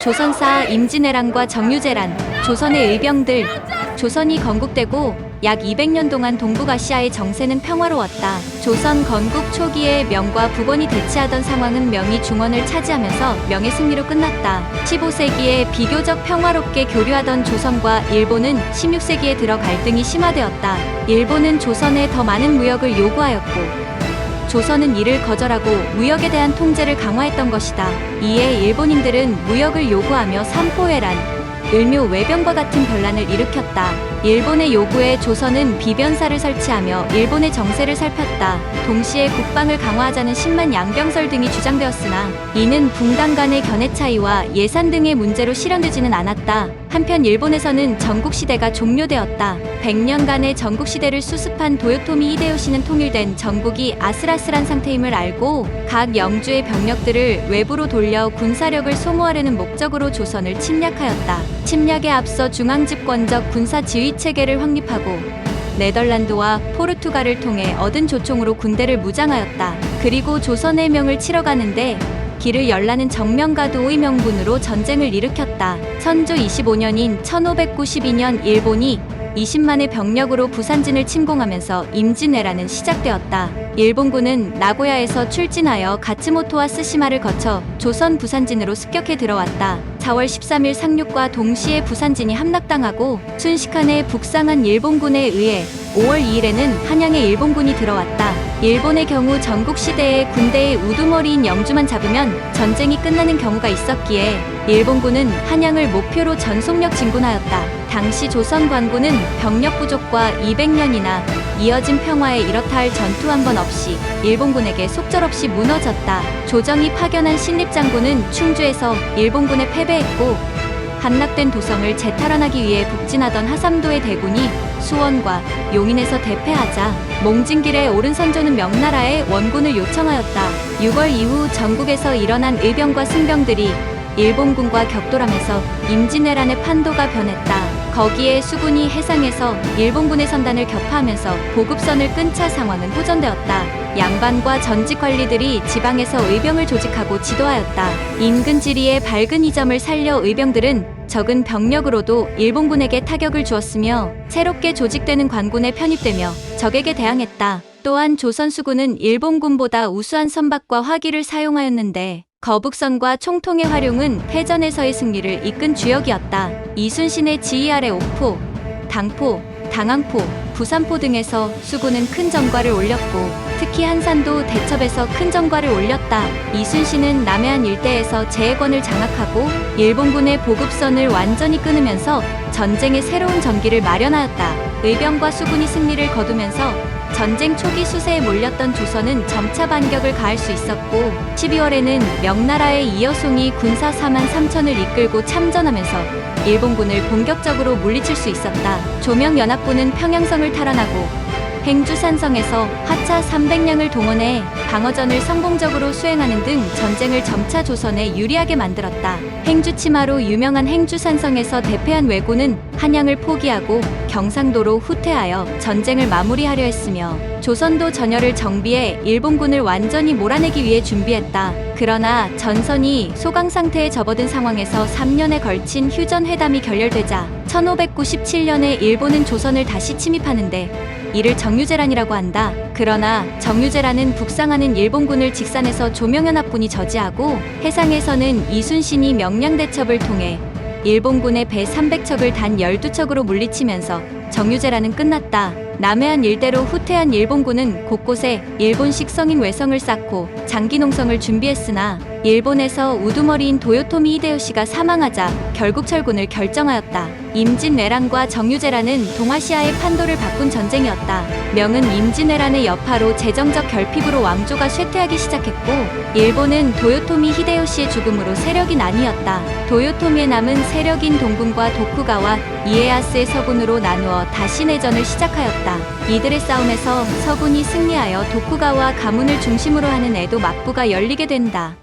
조선사 임진왜란과 정유재란, 조선의 의병들. 조선이 건국되고 약 200년 동안 동북아시아의 정세는 평화로웠다. 조선 건국 초기에 명과 북원이 대치하던 상황은 명이 중원을 차지하면서 명의 승리로 끝났다. 15세기에 비교적 평화롭게 교류하던 조선과 일본은 16세기에 들어 갈등이 심화되었다. 일본은 조선에 더 많은 무역을 요구하였고 조선은 이를 거절하고 무역에 대한 통제를 강화했던 것이다. 이에 일본인들은 무역을 요구하며 삼포회란, 을묘 외병과 같은 변란을 일으켰다. 일본의 요구에 조선은 비변사를 설치하며 일본의 정세를 살폈다. 동시에 국방을 강화하자는 10만 양병설 등이 주장되었으나 이는 붕당 간의 견해 차이와 예산 등의 문제로 실현되지는 않았다. 한편 일본에서는 전국시대가 종료되었다. 100년간의 전국시대를 수습한 도요토미 히데요시는 통일된 전국이 아슬아슬한 상태임을 알고 각 영주의 병력들을 외부로 돌려 군사력을 소모하려는 목적으로 조선을 침략하였다. 침략에 앞서 중앙집권적 군사지휘체계를 확립하고 네덜란드와 포르투갈을 통해 얻은 조총으로 군대를 무장하였다. 그리고 조선의 명을 치러 가는데 길을 열라는 정명가도의 명분으로 전쟁을 일으켰다. 선조 25년인 1592년 일본이 20만의 병력으로 부산진을 침공하면서 임진왜란은 시작되었다. 일본군은 나고야에서 출진하여 가츠모토와 스시마를 거쳐 조선 부산진으로 습격해 들어왔다. 4월 13일 상륙과 동시에 부산진이 함락당하고 순식간에 북상한 일본군에 의해 5월 2일에는 한양에 일본군이 들어왔다. 일본의 경우 전국시대에 군대의 우두머리인 영주만 잡으면 전쟁이 끝나는 경우가 있었기에 일본군은 한양을 목표로 전속력 진군하였다. 당시 조선 관군은 병력 부족과 200년이나 이어진 평화에 이렇다 할 전투 한 번 없이 일본군에게 속절없이 무너졌다. 조정이 파견한 신립장군은 충주에서 일본군에 패배했고 함락된 도성을 재탈환하기 위해 북진하던 하삼도의 대군이 수원과 용인에서 대패하자 몽진길에 오른 선조는 명나라에 원군을 요청하였다. 6월 이후 전국에서 일어난 의병과 승병들이 일본군과 격돌하면서 임진왜란의 판도가 변했다. 거기에 수군이 해상에서 일본군의 선단을 격파하면서 보급선을 끊자 상황은 호전되었다. 양반과 전직 관리들이 지방에서 의병을 조직하고 지도하였다. 인근 지리의 밝은 이점을 살려 의병들은 적은 병력으로도 일본군에게 타격을 주었으며 새롭게 조직되는 관군에 편입되며 적에게 대항했다. 또한 조선 수군은 일본군보다 우수한 선박과 화기를 사용하였는데 거북선과 총통의 활용은 패전에서의 승리를 이끈 주역이었다. 이순신의 지휘 아래 옥포, 당포, 당항포, 부산포 등에서 수군은 큰 전과를 올렸고 특히 한산도 대첩에서 큰 전과를 올렸다. 이순신은 남해안 일대에서 제해권을 장악하고 일본군의 보급선을 완전히 끊으면서 전쟁의 새로운 전기를 마련하였다. 의병과 수군이 승리를 거두면서 전쟁 초기 수세에 몰렸던 조선은 점차 반격을 가할 수 있었고 12월에는 명나라의 이여송이 군사 4만 3천을 이끌고 참전하면서 일본군을 본격적으로 물리칠 수 있었다. 조명연합군은 평양성을 탈환하고 행주산성에서 하차 300량을 동원해 방어전을 성공적으로 수행하는 등 전쟁을 점차 조선에 유리하게 만들었다. 행주치마로 유명한 행주산성에서 대패한 왜군은 한양을 포기하고 경상도로 후퇴하여 전쟁을 마무리하려 했으며 조선도 전열을 정비해 일본군을 완전히 몰아내기 위해 준비했다. 그러나 전선이 소강 상태에 접어든 상황에서 3년에 걸친 휴전회담이 결렬되자 1597년에 일본은 조선을 다시 침입하는데 이를 정유재란이라고 한다. 그러나 정유재란은 북상하는 일본군을 직산해서 조명연합군이 저지하고 해상에서는 이순신이 명량대첩을 통해 일본군의 배 300척을 단 12척으로 물리치면서 정유재란은 끝났다. 남해안 일대로 후퇴한 일본군은 곳곳에 일본식 성인 외성을 쌓고 장기 농성을 준비했으나 일본에서 우두머리인 도요토미 히데요시가 사망하자 결국 철군을 결정하였다. 임진왜란과 정유재란은 동아시아의 판도를 바꾼 전쟁이었다. 명은 임진왜란의 여파로 재정적 결핍으로 왕조가 쇠퇴하기 시작했고 일본은 도요토미 히데요시의 죽음으로 세력이 나뉘었다. 도요토미의 남은 세력인 동군과 도쿠가와 이에야스의 서군으로 나누어 다시 내전을 시작하였다. 이들의 싸움에서 서군이 승리하여 도쿠가와 가문을 중심으로 하는 에도 막부가 열리게 된다.